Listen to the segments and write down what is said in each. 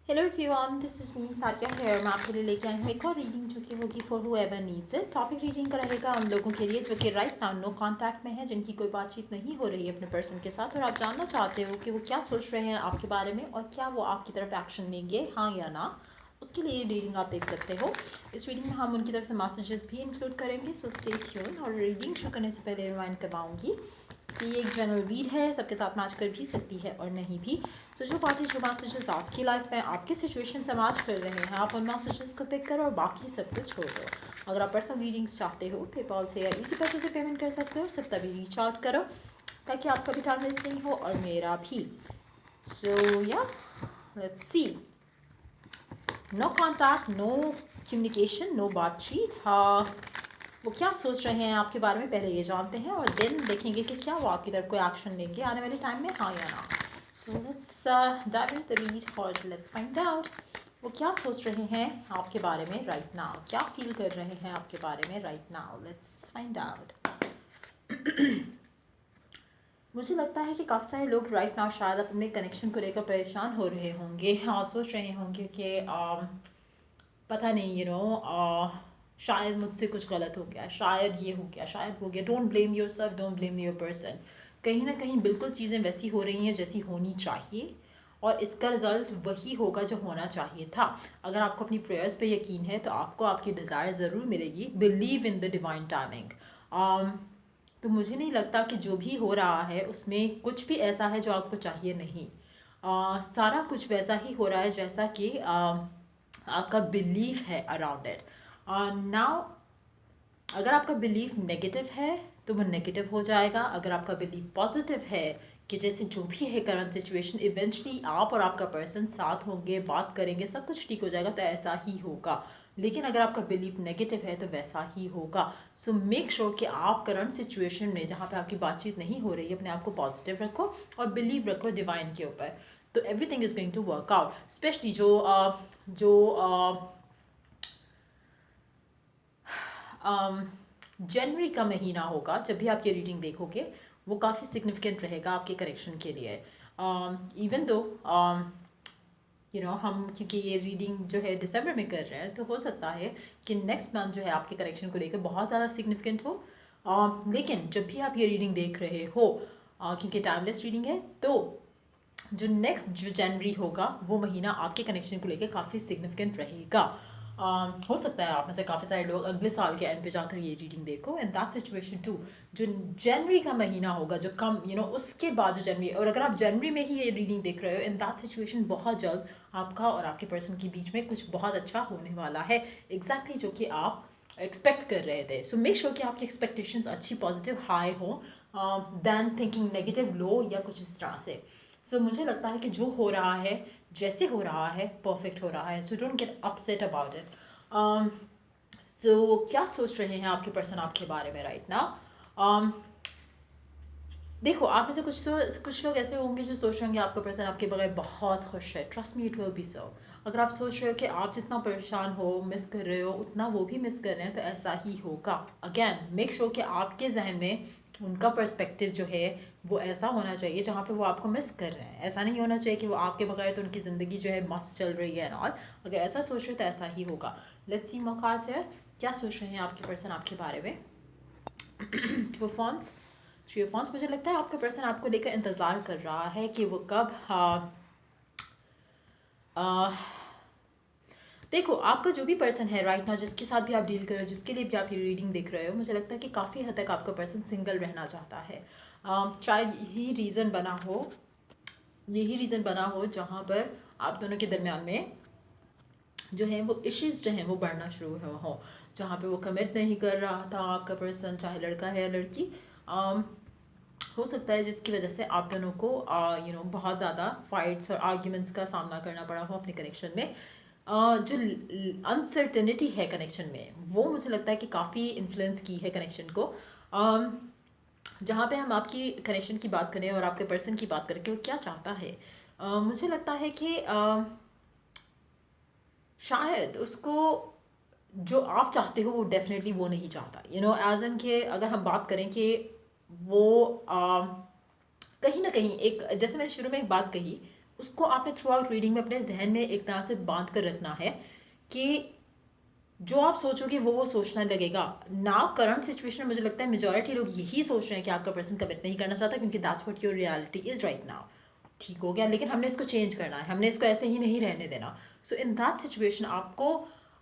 Hello everyone, this is me सारिया hair. मैं आपके लिए लेके आई हूँ एक और रीडिंग जो कि होगी for whoever needs it. Topic reading का रहेगा उन लोगों के लिए जो कि राइट नाउ नो कांटेक्ट में है, जिनकी कोई बातचीत नहीं हो रही है अपने पर्सन के साथ, और आप जानना चाहते हो कि वो क्या सोच रहे हैं आपके बारे में और क्या वो आपकी तरफ एक्शन लेंगे, हाँ या ना। उसके लिए ये रीडिंग आप देख सकते हो। इस रीडिंग में हम उनकी तरफ से मैसेजेस भी इंक्लूड करेंगे, सो स्टे ट्यून। और रीडिंग शुरू करने से पहले रिमाइंड करवाऊंगी कि ये एक जनरल रीड है, सबके साथ मैच कर भी सकती है और नहीं भी। सो जो बातें जो मैसेजेस आपकी लाइफ में आपके सिचुएशन से मैच कर रहे हैं, आप उन मैसेजेस को पिक करो और बाकी सब कुछ छोड़ दो। अगर आप पर्सनल रीडिंग्स चाहते हो, पेपॉल से या इसी पैसे से पेमेंट कर सकते हो, सिर्फ तभी रीच आउट करो ताकि आपका भी टाइम वेस्ट नहीं हो और मेरा भी। सो या let's see. No contact, no communication, no बातचीत। हाँ, वो क्या सोच रहे हैं आपके बारे में पहले ये जानते हैं और देन देखेंगे कि क्या वो आपकी तरफ कोई एक्शन लेंगे आने वाले टाइम में, हाँ या ना। So let's dive in the read और लेट्स फाइंड आउट वो क्या सोच रहे हैं आपके बारे में राइट नाउ, क्या फील कर रहे हैं आपके बारे में right now. Let's find out. मुझे लगता है कि काफ़ी सारे लोग राइट नाउ शायद अपने कनेक्शन को लेकर परेशान हो रहे होंगे। हाँ, सोच रहे होंगे कि पता नहीं, शायद मुझसे कुछ गलत हो गया, शायद ये हो गया, शायद वो गया। Don't blame your self, don't blame your person. कहीं ना कहीं बिल्कुल चीज़ें वैसी हो रही हैं जैसी होनी चाहिए, और इसका रिजल्ट वही होगा जो होना चाहिए था। अगर आपको अपनी प्रेयर्स पे यकीन है तो आपको आपकी डिज़ायर ज़रूर मिलेगी। Believe in the divine timing. तो मुझे नहीं लगता कि जो भी हो रहा है उसमें कुछ भी ऐसा है जो आपको चाहिए, नहीं। सारा कुछ वैसा ही हो रहा है जैसा कि आपका बिलीफ है अराउंड इट। नाउ अगर आपका बिलीफ नेगेटिव है तो वो नेगेटिव हो जाएगा। अगर आपका बिलीफ पॉजिटिव है कि जैसे जो भी है करंट सिचुएशन, इवेंचुअली आप और आपका पर्सन साथ होंगे, बात करेंगे, सब कुछ ठीक हो जाएगा, तो ऐसा ही होगा। लेकिन अगर आपका बिलीफ नेगेटिव है तो वैसा ही होगा। सो मेक श्योर कि आप करंट सिचुएशन में जहाँ पे आपकी बातचीत नहीं हो रही है, अपने आप को पॉजिटिव रखो और बिलीव रखो डिवाइन के ऊपर। तो everything is going to work out. Specially जो जनवरी का महीना होगा, जब भी आप ये रीडिंग देखोगे वो काफ़ी सिग्निफिकेंट रहेगा आपके करेक्शन के लिए। इवन दो हम क्योंकि ये रीडिंग जो है दिसंबर में कर रहे हैं, तो हो सकता है कि नेक्स्ट मंथ जो है आपके करेक्शन को लेकर बहुत ज़्यादा सिग्निफिकेंट हो। लेकिन जब भी आप ये रीडिंग देख रहे हो, क्योंकि टाइमलेस रीडिंग है, तो जो नेक्स्ट जो जनवरी होगा वो महीना आपके कनेक्शन को लेकर काफ़ी सिग्निफिकेंट रहेगा। हो सकता है आप में से काफ़ी सारे लोग अगले साल के एंड पे जाकर ये रीडिंग देखो, एंड दैट सिचुएशन टू। जो जनवरी का महीना होगा, जो कम उसके बाद जो जनवरी, और अगर आप जनवरी में ही ये रीडिंग देख रहे हो, इन दैट सिचुएशन बहुत जल्द आपका और आपके पर्सन के बीच में कुछ बहुत अच्छा होने वाला है, एग्जैक्टली जो कि आप एक्सपेक्ट कर रहे थे। सो मेक श्योर कि आपकी एक्सपेक्टेशंस अच्छी पॉजिटिव हाई हो, दैन थिंकिंग नेगेटिव लो या कुछ इस तरह से। सो मुझे लगता है कि जो हो रहा है, जैसे हो रहा है, परफेक्ट हो रहा है। So don't get upset about it. So क्या सोच रहे हैं आपके पर्सन आपके बारे में राइट नाउ। देखो, आप में से कुछ लोग ऐसे होंगे जो सोच रहे होंगे आपका पर्सन आपके बगैर बहुत खुश है। Trust me, it will be so. अगर आप सोच रहे हो कि आप जितना परेशान हो, मिस कर रहे हो, उतना वो भी मिस कर रहे हैं, तो ऐसा ही होगा। अगेन मेक श्योर कि आपके जहन में उनका पर्सपेक्टिव जो है वो ऐसा होना चाहिए जहाँ पे वो आपको मिस कर रहे हैं। ऐसा नहीं होना चाहिए कि वो आपके बगैर तो उनकी ज़िंदगी जो है मस्त चल रही है एंड ऑल। अगर ऐसा सोच रहे हो तो ऐसा ही होगा। लेट्स सी मौकाज है, क्या सोच रहे हैं आपके पर्सन आपके बारे में। टू फॉन्स, थ्री ऑफ वंस। मुझे लगता है आपका पर्सन आपको लेकर इंतज़ार कर रहा है कि वो कब देखो, आपका जो भी पर्सन है राइट नाउ, जिसके साथ भी आप डील कर रहे हो, जिसके लिए भी आप ये रीडिंग देख रहे हो, मुझे लगता है कि काफ़ी हद तक आपका पर्सन सिंगल रहना चाहता है। शायद यही रीज़न बना हो जहाँ पर आप दोनों के दरमियान में जो है वो इश्यूज जो हैं वो बढ़ना शुरू हो, जहाँ पे वो कमिट नहीं कर रहा था आपका पर्सन, चाहे लड़का है या लड़की। हो सकता है जिसकी वजह से आप दोनों को बहुत ज़्यादा फाइट्स और आर्ग्यूमेंट्स का सामना करना पड़ा हो अपने कनेक्शन में। जो अनसर्टेनिटी है कनेक्शन में, वो मुझे लगता है कि काफ़ी इन्फ्लुएंस की है कनेक्शन को। जहाँ पे हम आपकी कनेक्शन की बात करें और आपके पर्सन की बात करें कि वो क्या चाहता है, मुझे लगता है कि शायद उसको जो आप चाहते हो वो डेफिनेटली वो नहीं चाहता। एज एन के अगर हम बात करें कि वो कहीं ना कहीं एक, जैसे मैंने शुरू में एक बात कही, उसको आपने थ्रू आउट रीडिंग में अपने जहन में एक तरह से बांध कर रखना है कि जो आप सोचोगे वो सोचने लगेगा। नाउ करंट सिचुएशन में मुझे लगता है मेजॉरिटी लोग यही सोच रहे हैं कि आपका पर्सन कमिट नहीं करना चाहता, क्योंकि that's what your reality is right now. ठीक हो गया, लेकिन हमने इसको चेंज करना है, हमने इसको ऐसे ही नहीं रहने देना। सो इन दैट सिचुएशन आपको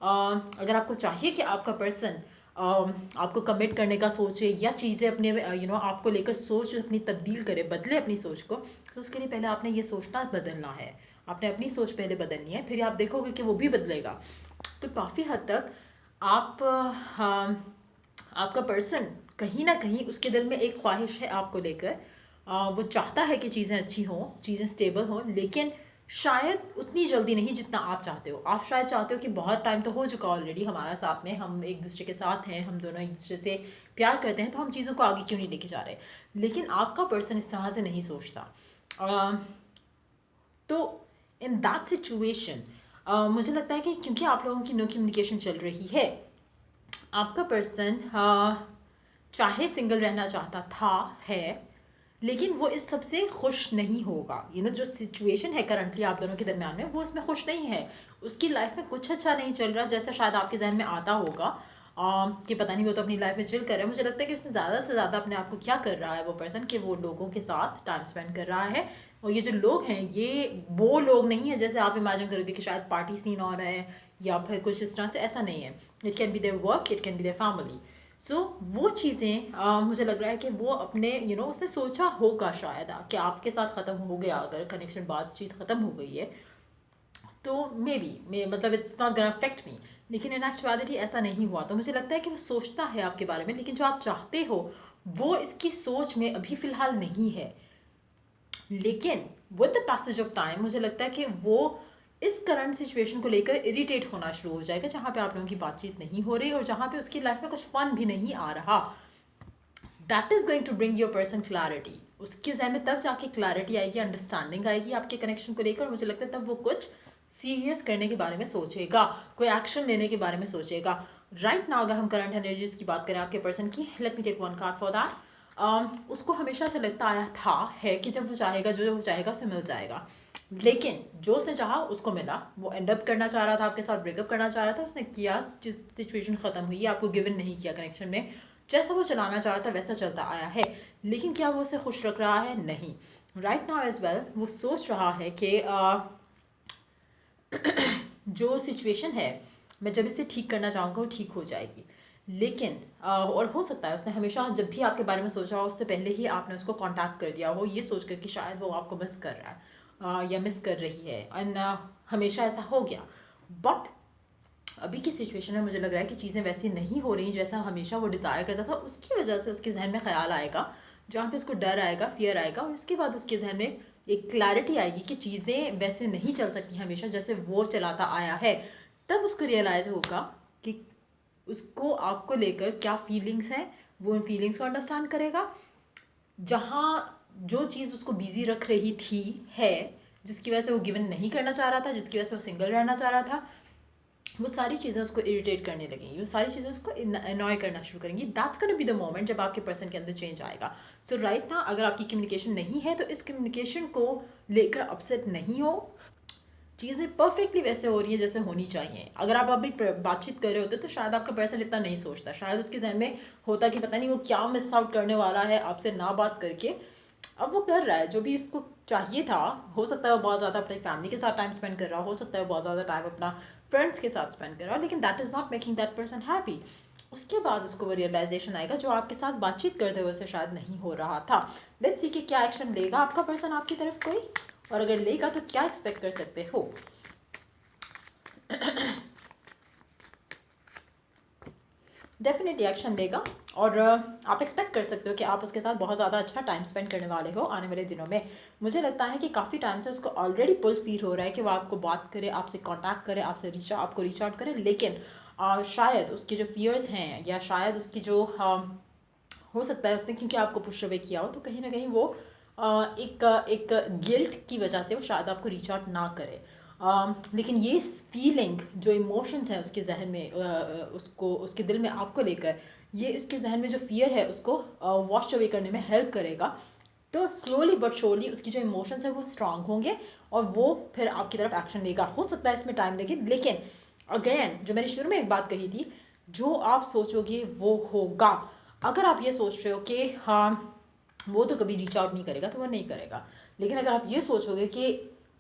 अगर आपको चाहिए कि आपका पर्सन आपको कमिट करने का सोचे या चीज़ें अपने आपको लेकर सोच अपनी तब्दील करे, बदले अपनी सोच को, तो उसके लिए पहले आपने ये सोचना बदलना है। आपने अपनी सोच पहले बदलनी है, फिर आप देखोगे कि वो भी बदलेगा। तो काफ़ी हद तक आप आपका पर्सन कहीं ना कहीं उसके दिल में एक ख्वाहिश है आपको लेकर। वो चाहता है कि चीज़ें अच्छी हों, चीज़ें स्टेबल हों, लेकिन शायद उतनी जल्दी नहीं जितना आप चाहते हो। आप शायद चाहते हो कि बहुत टाइम तो हो चुका ऑलरेडी हमारा साथ में, हम एक दूसरे के साथ हैं, हम दोनों एक दूसरे से प्यार करते हैं, तो हम चीज़ों को आगे क्यों नहीं लेके जा रहे। लेकिन आपका पर्सन इस तरह से नहीं सोचता। तो इन दैट सिचुएशन मुझे लगता है कि क्योंकि आप लोगों की नो कम्युनिकेशन चल रही है, आपका पर्सन चाहे सिंगल रहना चाहता था है, लेकिन वो इस सबसे खुश नहीं होगा। जो सिचुएशन है करंटली आप दोनों के दरमियान में, वो इसमें खुश नहीं है। उसकी लाइफ में कुछ अच्छा नहीं चल रहा, जैसा शायद आपके जहन में आता होगा कि पता नहीं वो तो अपनी लाइफ में चिल कर रहा है। मुझे लगता है कि उससे ज़्यादा से ज़्यादा अपने आप को क्या कर रहा है वो पर्सन, कि वो लोगों के साथ टाइम स्पेंड कर रहा है। और ये जो लोग हैं ये वो लोग नहीं है जैसे आप इमेजिन करोगे कि शायद पार्टी सीन हो रहा है या फिर कुछ इस तरह से, ऐसा नहीं है। It can be their work, it can be their family. So वो चीज़ें मुझे लग रहा है कि वो अपने उसने सोचा होगा शायद कि आपके साथ ख़त्म हो गया, अगर कनेक्शन बातचीत ख़त्म हो गई है तो मे बी मतलब it's not gonna affect me, लेकिन इन एक्चुअलिटी ऐसा नहीं हुआ। तो मुझे लगता है कि वो सोचता है आपके बारे में, लेकिन जो आप चाहते हो वो इसकी सोच में अभी फ़िलहाल नहीं है। लेकिन with the passage of time मुझे लगता है कि वो इस करंट सिचुएशन को लेकर इरिटेट होना शुरू हो जाएगा, जहाँ पे आप लोगों की बातचीत नहीं हो रही और जहाँ पे उसकी लाइफ में कुछ फन भी नहीं आ रहा। That is going to bring your person clarity. उसके जहन में तब जाके क्लैरिटी आएगी, अंडरस्टैंडिंग आएगी आपके कनेक्शन को लेकर, और मुझे लगता है तब वो कुछ सीरियस करने के बारे में सोचेगा, कोई एक्शन लेने के बारे में सोचेगा। राइट नाउ अगर हम करंट एनर्जीज की बात करें आपके पर्सन की, let me take one card for that. उसको हमेशा से लगता आया था है कि जब वो चाहेगा, जो वो चाहेगा उसे मिल जाएगा। लेकिन जो उसने चाहा उसको मिला। वो एंड अप करना चाह रहा था आपके साथ, ब्रेकअप करना चाह रहा था, उसने किया, सिचुएशन ख़त्म हुई, आपको गिवन नहीं किया कनेक्शन में। जैसा वो चलाना चाह रहा था वैसा चलता आया है, लेकिन क्या वो उसे खुश रख रहा है? नहीं। राइट नाउ एज वेल वो सोच रहा है कि जो सिचुएशन है मैं जब इसे ठीक करना चाहूँगा वो ठीक हो जाएगी। लेकिन और हो सकता है उसने हमेशा जब भी आपके बारे में सोचा हो, उससे पहले ही आपने उसको कांटेक्ट कर दिया हो, ये सोच कर कि शायद वो आपको मिस कर रहा है या मिस कर रही है, एंड हमेशा ऐसा हो गया। बट अभी की सिचुएशन में मुझे लग रहा है कि चीज़ें वैसी नहीं हो रही जैसा हमेशा वो डिज़ायर करता था। उसकी वजह से उसके जहन में ख्याल आएगा, जहाँ पे उसको डर आएगा, फियर आएगा, और उसके बाद उसके जहन में एक क्लैरिटी आएगी कि चीज़ें वैसे नहीं चल सकती हमेशा जैसे वो चलाता आया है। तब उसको रियलाइज़ होगा कि उसको आपको लेकर क्या फीलिंग्स हैं, वो उन फीलिंग्स को अंडरस्टैंड करेगा। जहाँ जो चीज़ उसको बिजी रख रही थी है, जिसकी वजह से वो गिवन नहीं करना चाह रहा था, जिसकी वजह से वो सिंगल रहना चाह रहा था, वो सारी चीज़ें उसको इरिटेट करने लगेंगी, वो सारी चीज़ें उसको अनॉय करना शुरू करेंगी। That's gonna be the moment जब आपके पर्सन के अंदर चेंज आएगा। सो राइट ना अगर आपकी कम्युनिकेशन नहीं है तो इस कम्युनिकेशन को लेकर अपसेट नहीं हो। चीज़ें परफेक्टली वैसे हो रही है जैसे होनी चाहिए। अगर आप अभी बातचीत कर रहे होते तो शायद आपका पर्सन इतना नहीं सोचता, शायद उसके जहन में होता कि पता नहीं वो क्या मिस आउट करने वाला है आपसे ना बात करके। अब वो कर रहा है जो भी उसको चाहिए था। हो सकता है वो बहुत ज़्यादा अपनी फैमिली के साथ टाइम स्पेंड कर रहा हो सकता है वो बहुत ज़्यादा टाइम अपना फ्रेंड्स के साथ स्पेंड कर रहा हो, लेकिन that is not making that person happy. उसके बाद उसको वो रियलाइजेशन आएगा जो आपके साथ बातचीत करते हुए उसे शायद नहीं हो रहा था। लेट्स सी कि क्या एक्शन लेगा आपका पर्सन आपकी तरफ कोई, और अगर लेगा तो क्या एक्सपेक्ट कर सकते हो। डेफिनेटली एक्शन लेगा, और आप एक्सपेक्ट कर सकते हो कि आप उसके साथ बहुत ज़्यादा अच्छा टाइम स्पेंड करने वाले हो आने वाले दिनों में। मुझे लगता है कि काफ़ी टाइम से उसको ऑलरेडी पुल फील हो रहा है कि वो आपको बात करे, आपसे कांटेक्ट करे, आपको रीच आउट करे, लेकिन शायद उसके जो फियर्स हैं या शायद उसकी जो हो सकता है उसने क्योंकि आपको पुश अवे किया हो तो कहीं ना कहीं वो एक गिल्ट की वजह से वो शायद आपको रीच आउट ना करे। लेकिन ये फीलिंग जो इमोशंस हैं उसके जहन में उसको उसके दिल में आपको लेकर, ये उसके जहन में जो फियर है उसको वॉश अवे करने में हेल्प करेगा। तो स्लोली बट श्योरली उसकी जो इमोशंस है वो स्ट्रांग होंगे और वो फिर आपकी तरफ एक्शन लेगा। हो सकता है इसमें टाइम लगे, लेकिन अगेन जो मैंने शुरू में एक बात कही थी, जो आप सोचोगे वो होगा। अगर आप ये सोच रहे हो कि हाँ वो तो कभी रीच आउट नहीं करेगा, तो वो नहीं करेगा। लेकिन अगर आप ये सोचोगे कि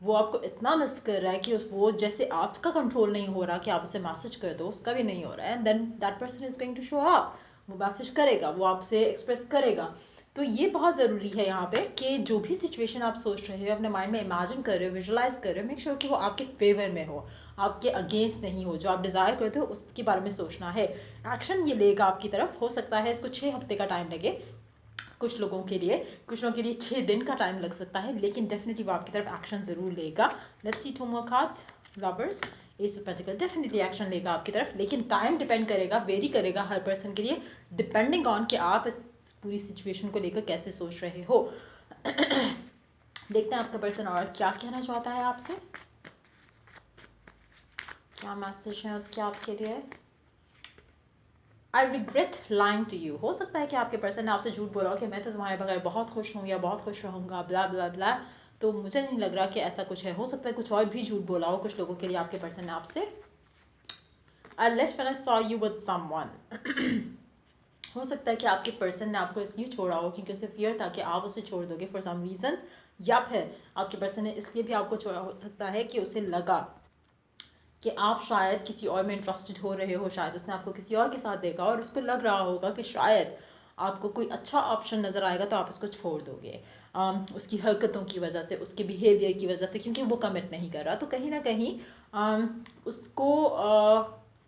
वो आपको इतना मिस कर रहा है कि वो जैसे आपका कंट्रोल नहीं हो रहा कि आप उसे मैसेज कर दो, उसका भी नहीं हो रहा है, and then that person is going to show up. वो मैसेज करेगा, वो आपसे एक्सप्रेस करेगा। तो ये बहुत ज़रूरी है यहाँ पे कि जो भी सिचुएशन आप सोच रहे हो, अपने माइंड में इमेजिन कर रहे हो, विजुलाइज कर रहे हो, मेक श्योर कि वो आपके फेवर में हो, आपके अगेंस्ट नहीं हो। जो आप डिज़ायर करते हो उसके बारे में सोचना है। एक्शन ये लेगा आपकी तरफ। हो सकता है इसको 6 हफ्ते का टाइम लगे कुछ लोगों के लिए, कुछ लोगों के लिए 6 दिन का टाइम लग सकता है, लेकिन डेफिनेटली वो आपकी तरफ एक्शन ज़रूर लेगा। Let's see 2 more cards. Lovers, S of pentacle definitely action लेगा आपकी तरफ, लेकिन टाइम डिपेंड करेगा, वेरी करेगा हर पर्सन के लिए, डिपेंडिंग ऑन कि आप इस पूरी सिचुएशन को लेकर कैसे सोच रहे हो। देखते हैं आपका पर्सन और क्या कहना चाहता है आपसे, क्या मैसेज है उसके आपके लिए। I regret lying to you. हो सकता है कि आपके पर्सन ने आपसे झूठ बोला हो कि मैं तो तुम्हारे बगैर बहुत खुश हूँ या बहुत खुश रहूँगा, ब्ला ब्ला ब्ला। तो मुझे नहीं लग रहा कि ऐसा कुछ है। हो सकता है कुछ और भी झूठ बोला हो कुछ लोगों के लिए आपके पर्सन ने आपसे। I left when I saw you with someone. हो सकता है कि आपके पर्सन ने आपको इसलिए छोड़ा हो क्योंकि उसे फियर था कि आप उसे छोड़ दोगे फॉर सम रीजंस, या फिर आपके पर्सन ने इसलिए भी आपको छोड़ा हो सकता है कि उसे लगा कि आप शायद किसी और में इंटरेस्टेड हो रहे हो, शायद उसने आपको किसी और के साथ देखा और उसको लग रहा होगा कि शायद आपको कोई अच्छा ऑप्शन नज़र आएगा तो आप उसको छोड़ दोगे उसकी हरकतों की वजह से, उसके बिहेवियर की वजह से, क्योंकि वो कमिट नहीं कर रहा। तो कहीं ना कहीं उसको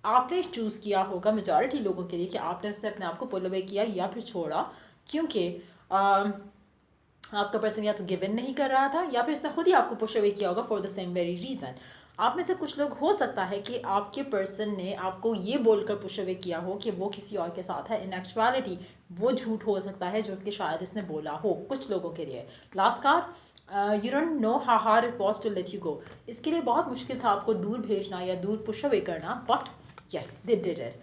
आपने चूज़ किया होगा मेजॉरिटी लोगों के लिए कि आपने उससे अपने आप को पुल अवे किया या फिर छोड़ा, क्योंकि आपका पर्सन या तो गिव इन नहीं कर रहा था या फिर उसने खुद ही आपको पुश अवे किया होगा for the same very reason. आप में से कुछ लोग हो सकता है कि आपके पर्सन ने आपको ये बोलकर पुश अवे किया हो कि वो किसी और के साथ है। इन एक्चुअलिटी वो झूठ हो सकता है जो कि शायद इसने बोला हो कुछ लोगों के लिए। Last card, you don't know how hard it was to let you go. इसके लिए बहुत मुश्किल था आपको दूर भेजना या दूर पुश अवे करना, but yes they did it.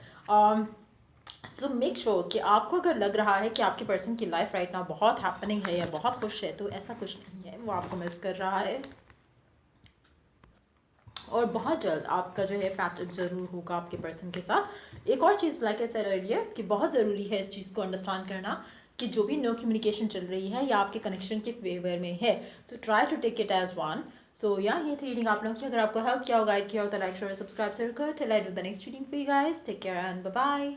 So make sure कि आपको अगर लग रहा है कि आपके पर्सन की लाइफ राइट नाउ बहुत हैपनिंग है या बहुत खुश है, तो ऐसा कुछ नहीं है, वो आपको मिस कर रहा है और बहुत जल्द आपका जो है पैचअप ज़रूर होगा आपके पर्सन के साथ। एक और चीज़ लाइक आई सेड अर्लियर कि बहुत ज़रूरी है इस चीज़ को अंडरस्टैंड करना कि जो भी नो कम्युनिकेशन चल रही है या आपके कनेक्शन के फेवर में है, so try to take it as one. So या ये थी रीडिंग आप लोगों की। अगर आपको हेल्प किया हो, गाइड किया हो, तो लाइक शेयर सब्सक्राइब जरूर करो। Till I do the next reading for you guys, take care and bye bye.